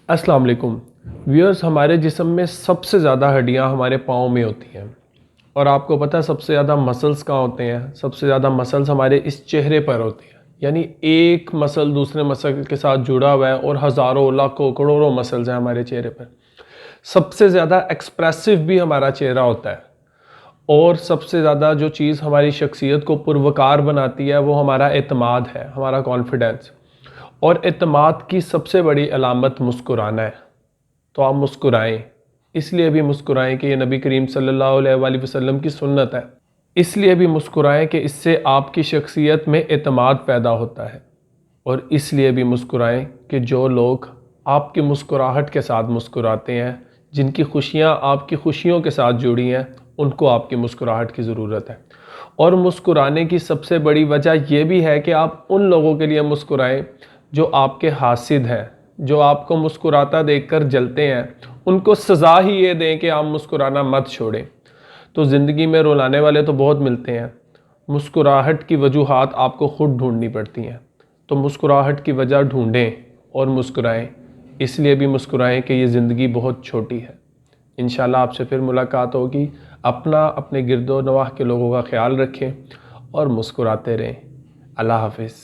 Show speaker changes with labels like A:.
A: अस्सलाम वालेकुम व्यूअर्स। हमारे जिस्म में सबसे ज़्यादा हड्डियां हमारे पाँव में होती हैं और आपको पता है सबसे ज़्यादा मसल्स कहाँ होते हैं। सबसे ज़्यादा मसल्स हमारे इस चेहरे पर होते हैं, यानी एक मसल दूसरे मसल के साथ जुड़ा हुआ है और हज़ारों लाखों करोड़ों मसल्स हैं हमारे चेहरे पर। सबसे ज़्यादा एक्सप्रेसिव भी हमारा चेहरा होता है और सबसे ज़्यादा जो चीज़ हमारी शख्सियत को पुरवकार बनाती है वो हमारा एतमाद है, हमारा कॉन्फिडेंस। और एतमाद की सबसे बड़ी अलामत मुस्कुराना है। तो आप मुस्कुराएं, इसलिए भी मुस्कुराएं कि ये नबी करीम सल्लल्लाहु अलैहि वसल्लम की सुन्नत है। इसलिए भी मुस्कुराएं कि इससे आपकी शख्सियत में एतमाद पैदा होता है। और इसलिए भी मुस्कुराएं कि जो लोग आपकी मुस्कुराहट के साथ मुस्कुराते हैं, जिनकी खुशियाँ आपकी खुशियों के साथ जुड़ी हैं, उनको आपकी मुस्कुराहट की ज़रूरत है। और मुस्कुराने की सबसे बड़ी वजह यह भी है कि आप उन लोगों के लिए मुस्कुराएं जो आपके हासिद हैं, जो आपको मुस्कुराता देखकर जलते हैं। उनको सज़ा ही ये दें कि आप मुस्कुराना मत छोड़ें। तो ज़िंदगी में रुलाने वाले तो बहुत मिलते हैं, मुस्कुराहट की वजूहात आपको खुद ढूंढनी पड़ती हैं। तो मुस्कुराहट की वजह ढूंढें और मुस्कुराएं। इसलिए भी मुस्कुराएं कि ये ज़िंदगी बहुत छोटी है। इंशाल्लाह आपसे फिर मुलाकात होगी। अपना अपने गिरदो नवाह के लोगों का ख्याल रखें और मुस्कुराते रहें। अल्लाह हाफिज़।